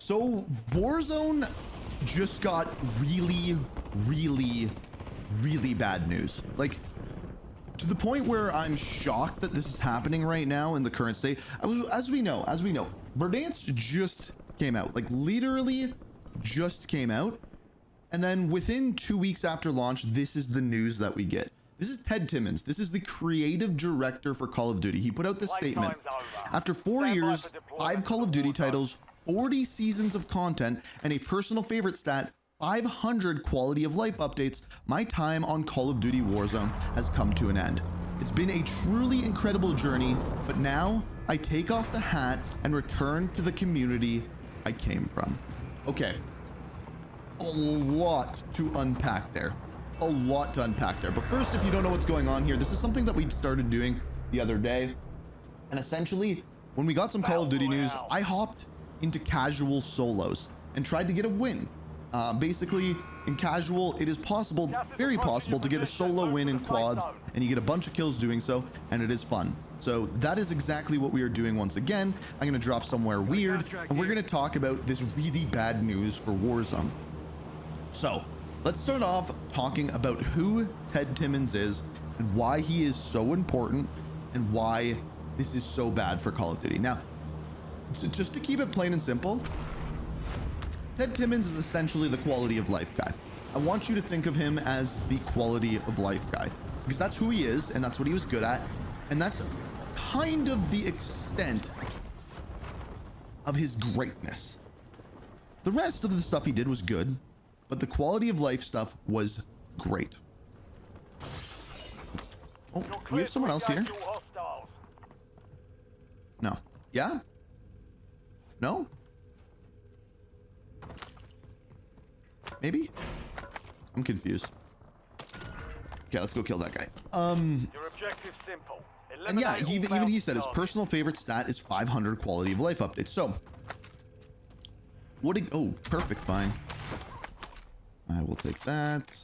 So Warzone just got really, really, really bad news. Like, to the point where I'm shocked that this is happening right now in the current state. As we know, Verdansk just came out, like literally just came out. And then within 2 weeks after launch, this is the news that we get. This is Ted Timmons. This is the creative director for Call of Duty. He put out this statement. After 4 years, 5 Call of Duty titles, 40 seasons of content, and a personal favorite stat, 500 quality of life updates, my time on Call of Duty Warzone has come to an end. It's been a truly incredible journey, but now I take off the hat and return to the community I came from. Okay. A lot to unpack there. A lot to unpack there. But first, if you don't know what's going on here, this is something that we started doing the other day. And essentially, when we got some Call of Duty news, I hopped into casual solos and tried to get a win. Basically, in casual, it is possible, very possible, to get a solo win in quads, and you get a bunch of kills doing so, and it is fun. So that is exactly what we are doing once again. I'm going to drop somewhere weird, and we're going to talk about this really bad news for Warzone. So let's start off talking about who Ted Timmons is and why he is so important and why this is so bad for Call of Duty. Now, just to keep it plain and simple, Ted Timmons is essentially the quality of life guy. I want you to think of him as the quality of life guy, because that's who he is and that's what he was good at. And that's kind of the extent of his greatness. The rest of the stuff he did was good, but the quality of life stuff was great. Oh, do we have someone else here? No. Yeah? No? Maybe? I'm confused. Okay, let's go kill that guy. Your objective's simple. And yeah, even he said his personal favorite stat is 500 quality of life updates. So, what did, oh, perfect, fine. I will take that.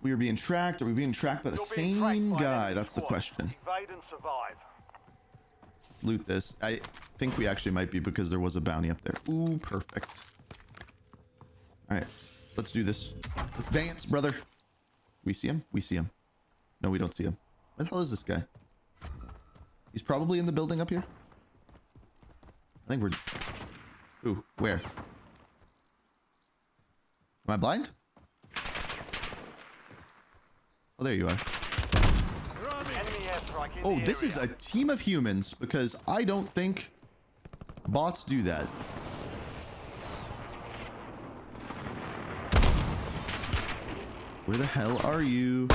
We are being tracked. Are we being tracked by the same guy? That's the question. Evade and survive. Let's loot this. I think we actually might be, because there was a bounty up there. Ooh, perfect. All right, let's do this. Let's dance, brother. We see him? We see him. No, we don't see him. Where the hell is this guy? He's probably in the building up here. I think we're... Ooh, where? Am I blind? Oh, there you are. Oh, this is a team of humans, because I don't think bots do that. Where the hell are you?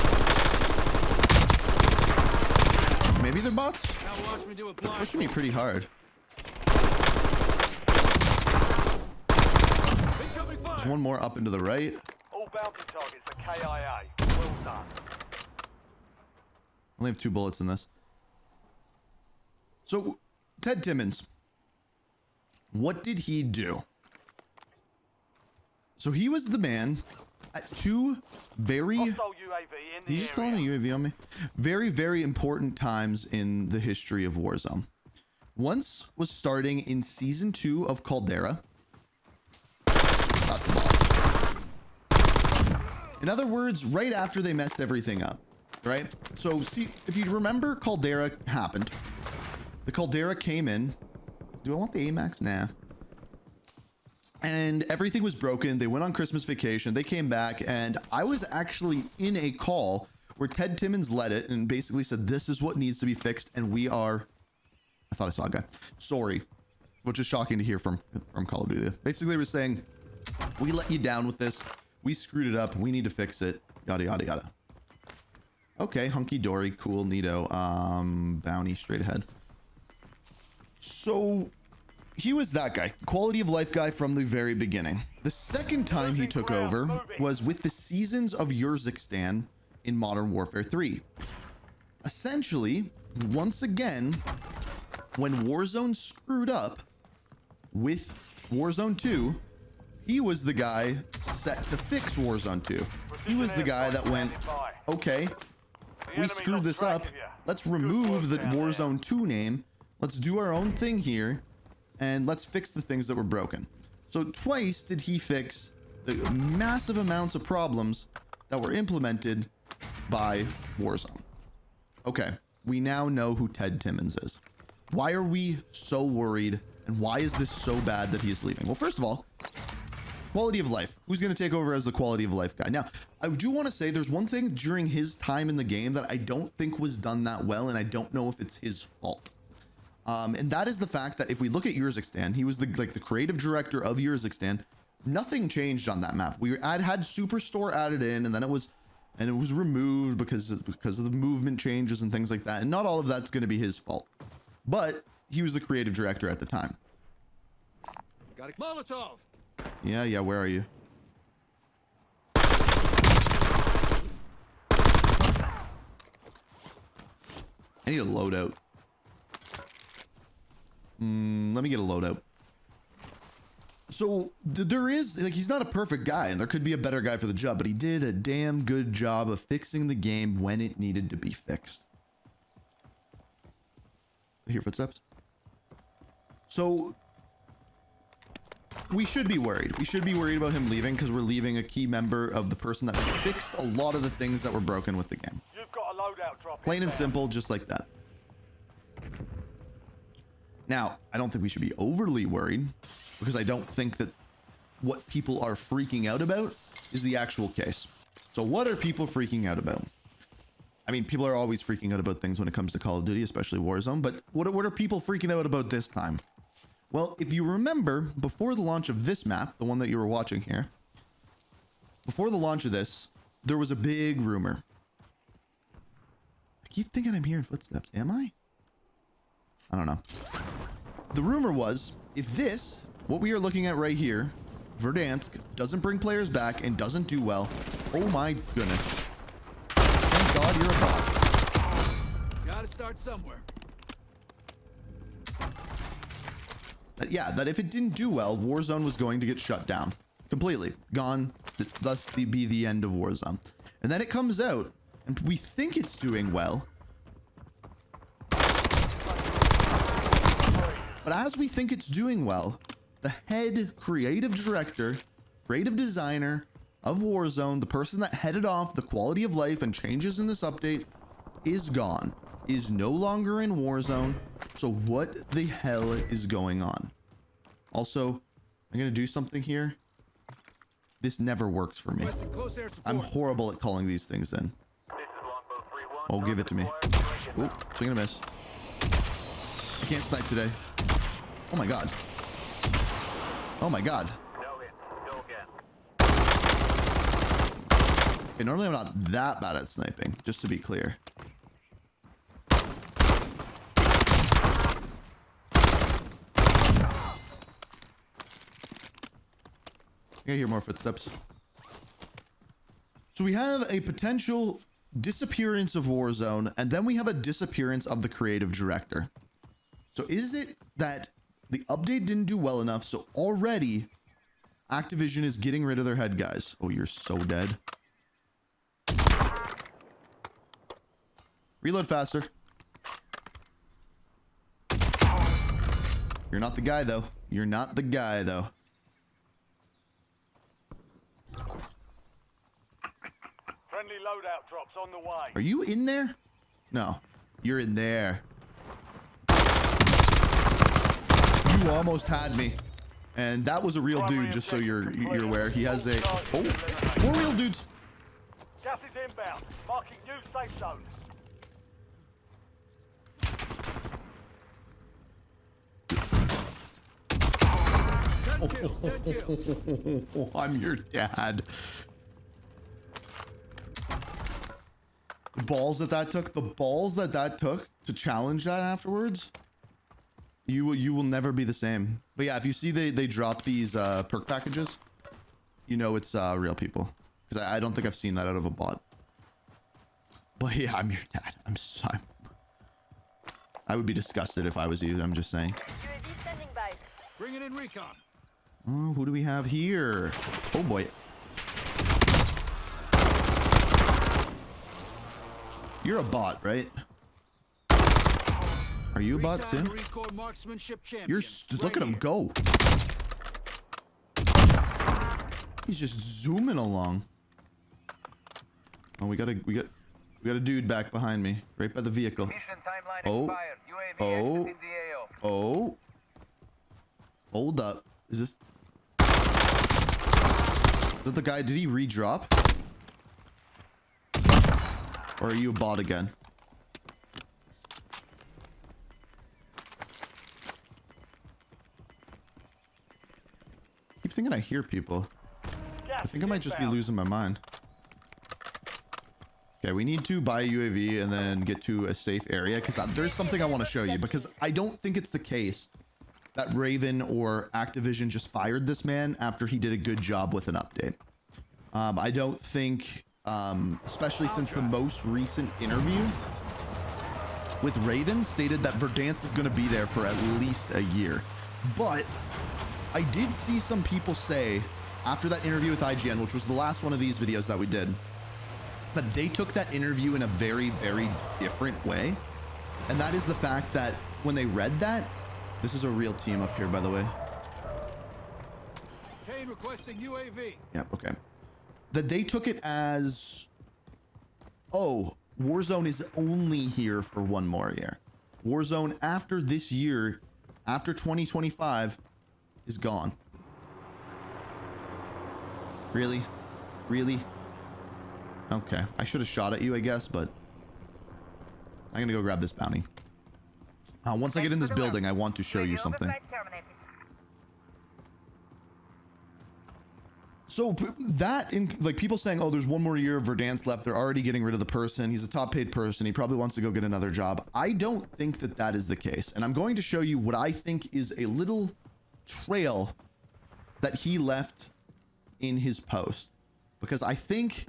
Maybe they're bots? They're pushing me pretty hard. There's one more up into the right. All bounty targets are KIA. Well done. Only have 2 bullets in this. So, Ted Timmons, what did he do? So he was the man at 2 very... Hostile UAV in the Did you just call in a UAV on me? Very, very important times in the history of Warzone. Once was starting in Season 2 of Caldera. That's a bot. In other words, right after they messed everything up. Right? So, see, if you remember, Caldera happened. The Caldera came in. Do I want the AMAX? Nah. And everything was broken. They went on Christmas vacation. They came back, and I was actually in a call where Ted Timmons led it and basically said, this is what needs to be fixed. And we are... I thought I saw a guy. Sorry. Which is shocking to hear from Call of Duty. Basically, we're saying, we let you down with this. We screwed it up. We need to fix it. Yada, yada, yada. Okay, hunky-dory, cool, neato. Bounty straight ahead. So, he was that guy. Quality of life guy from the very beginning. The second time he took over was with the Seasons of Urzikstan in Modern Warfare 3. Essentially, once again, when Warzone screwed up with Warzone 2, he was the guy set to fix Warzone 2. He was the guy that went, okay, we screwed this up. Let's remove the Warzone 2 name. Let's do our own thing here, and let's fix the things that were broken. So twice did he fix the massive amounts of problems that were implemented by Warzone. Okay, we now know who Ted Timmons is. Why are we so worried, and why is this so bad that he is leaving? Well, first of all, quality of life. Who's going to take over as the quality of life guy? Now, I do want to say there's one thing during his time in the game that I don't think was done that well, and I don't know if it's his fault. And that is the fact that if we look at Urzikstan, he was the creative director of Urzikstan. Nothing changed on that map. We had Superstore added in, and then it was removed because of the movement changes and things like that. And not all of that's going to be his fault, but he was the creative director at the time. Got a Molotov. Yeah. Where are you? I need a loadout. Let me get a loadout. So there is, like, he's not a perfect guy, and there could be a better guy for the job, but he did a damn good job of fixing the game when it needed to be fixed. I hear footsteps. So we should be worried. We should be worried about him leaving because we're leaving a key member of the person that fixed a lot of the things that were broken with the game. You've got a loadout drop. Plain and simple, just like that. Now, I don't think we should be overly worried because I don't think that what people are freaking out about is the actual case. So what are people freaking out about? I mean, people are always freaking out about things when it comes to Call of Duty, especially Warzone, but what are people freaking out about this time? Well, if you remember, before the launch of this map, the one that you were watching here, before the launch of this, there was a big rumor. I keep thinking I'm hearing footsteps. Am I? I don't know. The rumor was, if this, what we are looking at right here, Verdansk, doesn't bring players back and doesn't do well, oh my goodness. Thank God you're a bot. Gotta start somewhere. That if it didn't do well, Warzone was going to get shut down. Completely. Gone. Thus be the end of Warzone. And then it comes out, and we think it's doing well. But as we think it's doing well, the head creative director, creative designer of Warzone, the person that headed off the quality of life and changes in this update, is gone, is no longer in Warzone. So what the hell is going on? Also, I'm going to do something here. This never works for me. I'm horrible at calling these things in. Oh, give it to me. Oop, swing and a miss. I can't snipe today. Oh my God. Oh my God. Okay, normally I'm not that bad at sniping, just to be clear. I hear more footsteps. So we have a potential disappearance of Warzone, and then we have a disappearance of the creative director. So is it that the update didn't do well enough, so already Activision is getting rid of their head guys? Oh, you're so dead. Reload faster. You're not the guy, though. You're not the guy, though. Friendly loadout drops on the way. Are you in there? No, you're in there. You almost had me, and that was a real dude. Just so you're aware, he has a four real dudes. Gas is inbound. Marking new safe zone. I'm your dad. The balls that took, the balls that took to challenge that afterwards. You will never be the same. But yeah, if you see they drop these perk packages, you know it's real people, because I don't think I've seen that out of a bot. But yeah, I'm your dad. I would be disgusted if I was you. I'm just saying. UAV standing by. Bring it in recon. Oh, who do we have here? Oh boy. You're a bot, right? Are you about to? Three-time Marine Corps marksmanship champion. You're look Right at him here. go. He's just zooming along. Oh, we got a dude back behind me, right by the vehicle. Mission timeline Oh. expired. UAV Oh. exiting the AO. Oh. Hold up. Is this the guy? Did he redrop? Or are you a bot again? Keep thinking I hear people. I think I might just be losing my mind. Okay, we need to buy a UAV and then get to a safe area because there's something I want to show you, because I don't think it's the case that Raven or Activision just fired this man after he did a good job with an update. I don't think, especially since the most recent interview with Raven stated that Verdansk is going to be there for at least a year. But I did see some people say after that interview with IGN, which was the last one of these videos that we did, that they took that interview in a very, very different way. And that is the fact that when they read that, this is a real team up here, by the way. Kane requesting UAV. Yep, okay. That they took it as, oh, Warzone is only here for one more year. Warzone after this year, after 2025, is gone. Really? Really? Okay, I should have shot at you, I guess, but I'm gonna go grab this bounty. Once I get in this building, I want to show you something. So that, like, people saying, oh, there's one more year of Verdansk left, they're already getting rid of the person, he's a top paid person, he probably wants to go get another job. I don't think that that is the case, and I'm going to show you what I think is a little trail that he left in his post, because I think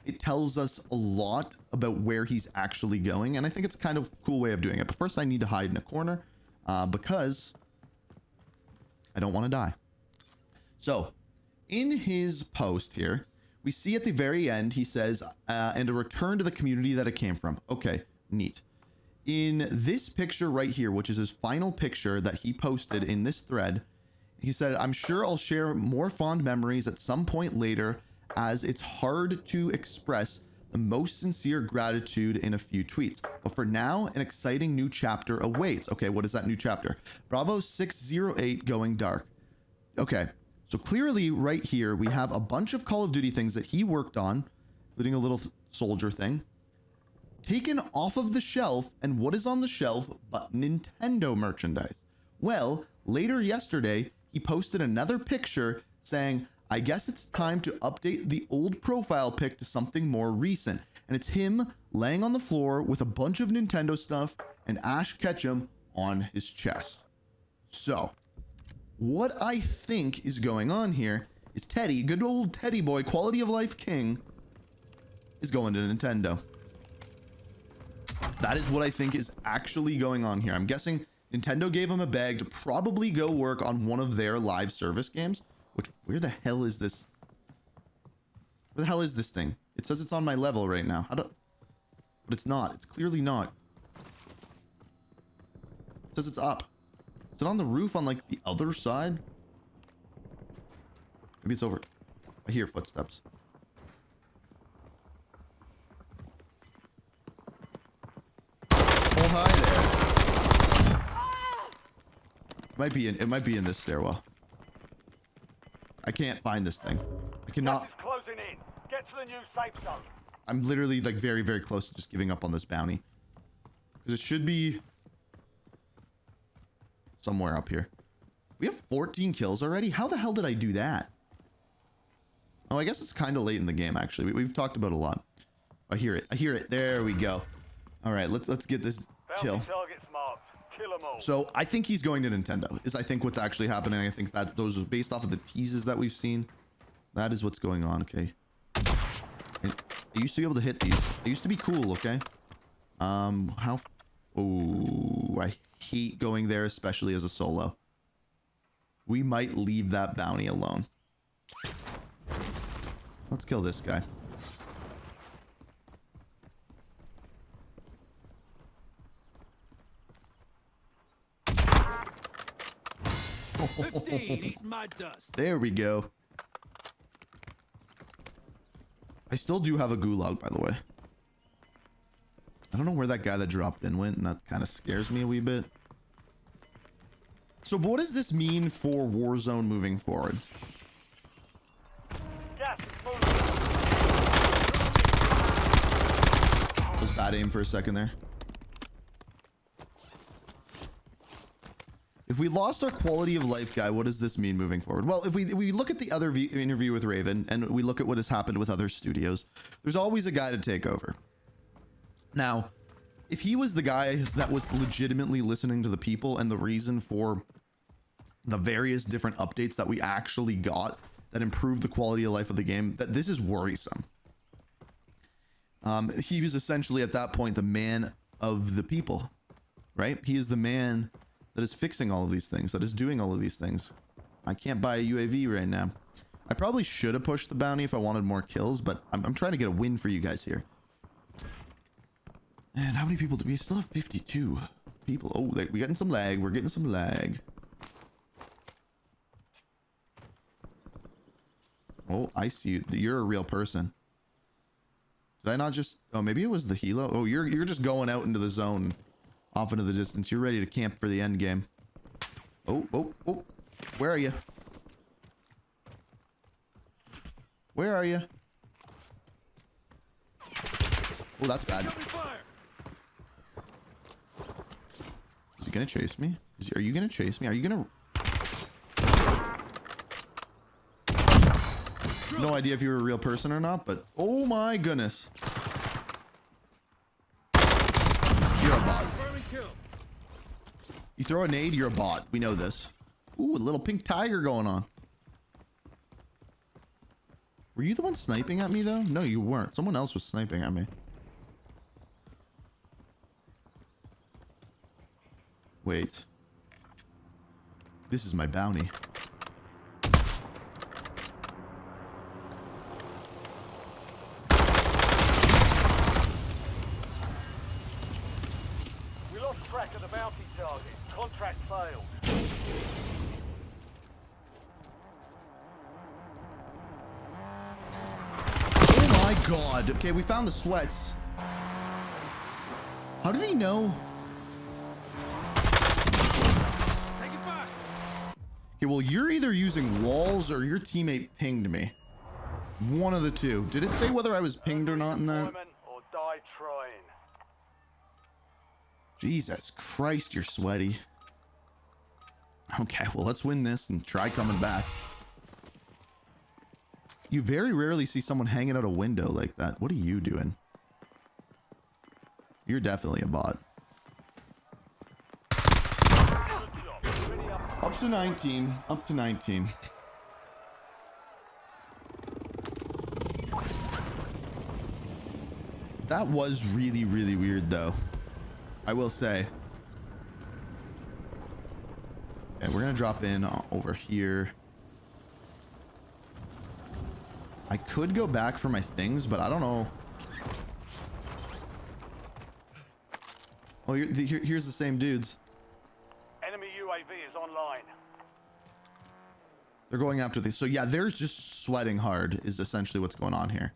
it tells us a lot about where he's actually going, and I think it's kind of a cool way of doing it. But first I need to hide in a corner because I don't want to die. So in his post here, we see at the very end, he says, and a return to the community that it came from. Okay, neat. In this picture right here, which is his final picture that he posted in this thread, he said, I'm sure I'll share more fond memories at some point later, as it's hard to express the most sincere gratitude in a few tweets. But for now, an exciting new chapter awaits. Okay, what is that new chapter? Bravo 608 going dark. Okay, so clearly right here, we have a bunch of Call of Duty things that he worked on, including a little soldier thing, taken off of the shelf. And what is on the shelf but Nintendo merchandise? Well, later yesterday, he posted another picture saying, I guess it's time to update the old profile pic to something more recent. And it's him laying on the floor with a bunch of Nintendo stuff and Ash Ketchum on his chest. So what I think is going on here is Teddy, good old Teddy boy, quality of life king, is going to Nintendo. That is what I think is actually going on here. I'm guessing Nintendo gave him a bag to probably go work on one of their live service games. Which, where the hell is this? Where the hell is this thing? It says it's on my level right now. But it's not. It's clearly not. It says it's up. Is it on the roof on, like, the other side? Maybe it's over. I hear footsteps. Oh, hi there. It might be in this stairwell. I can't find this thing. I cannot. Gas is closing in. Get to the new safe zone. I'm literally like very, very close to just giving up on this bounty. Because it should be somewhere up here. We have 14 kills already? How the hell did I do that? Oh, I guess it's kind of late in the game, actually. We've talked about it a lot. I hear it. I hear it. There we go. All right, let's get this kill. Bounty targets marked. Kill them all. So I think he's going to Nintendo, is I think what's actually happening. I think that those are based off of the teases that we've seen. That is what's going on, okay? I used to be able to hit these. They used to be cool, okay? How... Oh, I hate going there, especially as a solo. We might leave that bounty alone. Let's kill this guy. 15, eating my dust. There we go. I still do have a gulag, by the way. I don't know where that guy that dropped in went, and that kind of scares me a wee bit. So what does this mean for Warzone moving forward? Gas is moving. Was bad aim for a second there. If we lost our quality of life guy, what does this mean moving forward? Well, if we look at the other interview with Raven and we look at what has happened with other studios, there's always a guy to take over. Now, if he was the guy that was legitimately listening to the people and the reason for the various different updates that we actually got that improved the quality of life of the game, that this is worrisome. He was essentially at that point the man of the people, right? He is the man that is fixing all of these things, that is doing all of these things. I can't buy a UAV right now. I probably should have pushed the bounty if I wanted more kills, but I'm trying to get a win for you guys here. And how many people do we still have? 52 people. Oh, we're getting some lag. We're getting some lag. Oh, I see you. You're a real person. Did I not just... Oh, maybe it was the helo. Oh, you're just going out into the zone. Off into the distance. You're ready to camp for the end game. Oh, oh, oh. Where are you? Where are you? Oh, that's bad. Is he gonna chase me? Are you gonna chase me? Are you gonna... No idea if you're a real person or not, but oh my goodness. You're a bot. You throw a nade, you're a bot. We know this. Ooh, a little pink tiger going on. Were you the one sniping at me though? No, you weren't. Someone else was sniping at me. Wait. This is my bounty. We lost track of the bounty target. Contract failed. Oh my god. Okay, we found the sweats. How did he know? Take it back. Okay, well, you're either using walls or your teammate pinged me. One of the two. Did it say whether I was pinged or not in that? Deployment or die trying. Jesus Christ, you're sweaty. Okay, well, let's win this and try coming back. You very rarely see someone hanging out a window like that. What are you doing? You're definitely a bot. Up to 19. Up to 19. That was really, really weird, though. I will say. Okay, we're gonna drop in over here. I could go back for my things, but I don't know. Oh, here's the same dudes. Enemy UAV is online. They're going after this. So yeah, they're just sweating hard is essentially what's going on here.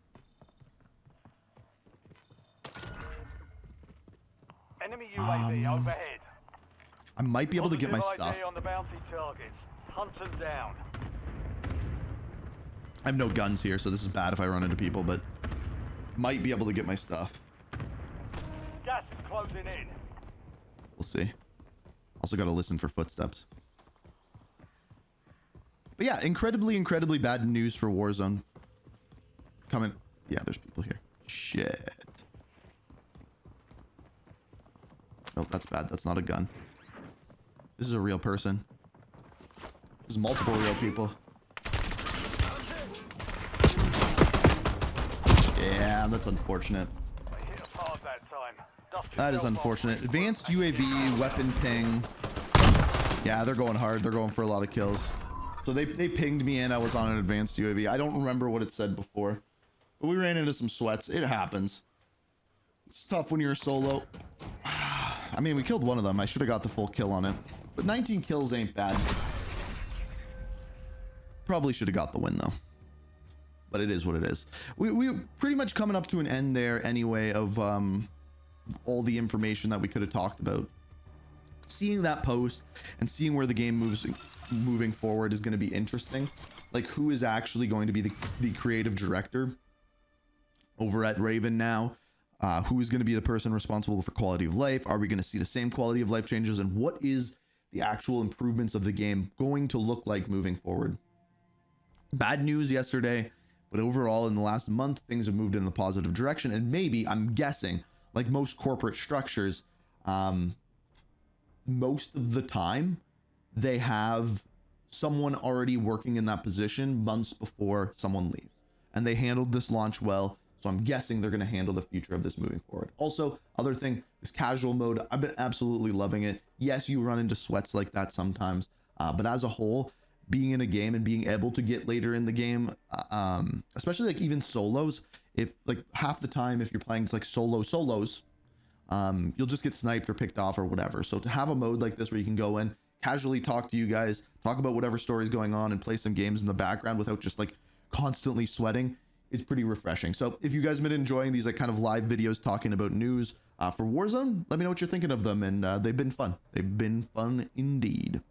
Enemy UAV overhead. I might be able to get my Positive stuff. ID on the bounty targets. Hunt them down. I have no guns here, so this is bad if I run into people, but might be able to get my stuff. Gas is closing in. We'll see. Also got to listen for footsteps. But yeah, incredibly, incredibly bad news for Warzone. Coming. Yeah, there's people here. Shit. Oh, that's bad. That's not a gun. This is a real person. There's multiple real people. Yeah, that's unfortunate. They hit us hard that time. Dust That is yourself off. unfortunate. Advanced UAV, weapon ping. Yeah, they're going hard. They're going for a lot of kills. So they pinged me in. I was on an advanced UAV. I don't remember what it said before. But we ran into some sweats. It happens. It's tough when you're a solo. I mean, we killed one of them. I should have got the full kill on it. But 19 kills ain't bad. Probably should have got the win though. But it is what it is. We're pretty much coming up to an end there anyway of all the information that we could have talked about. Seeing that post and seeing where the game moving forward is going to be interesting. Like, who is actually going to be the creative director over at Raven now? Who is going to be the person responsible for quality of life? Are we going to see the same quality of life changes? And what is the actual improvements of the game going to look like moving forward? Bad news yesterday, but overall in the last month, things have moved in the positive direction. And maybe, I'm guessing, like most corporate structures, most of the time they have someone already working in that position months before someone leaves, and they handled this launch well. So I'm guessing they're going to handle the future of this moving forward. Also, other thing, this casual mode, I've been absolutely loving it. Yes, you run into sweats like that sometimes, but as a whole, being in a game and being able to get later in the game, especially like even solos, if like half the time if you're playing like solos, you'll just get sniped or picked off or whatever. So to have a mode like this where you can go in, casually talk to you guys, talk about whatever story is going on, and play some games in the background without just like constantly sweating is pretty refreshing. So if you guys have been enjoying these like kind of live videos talking about news for Warzone, let me know what you're thinking of them. And they've been fun. They've been fun indeed.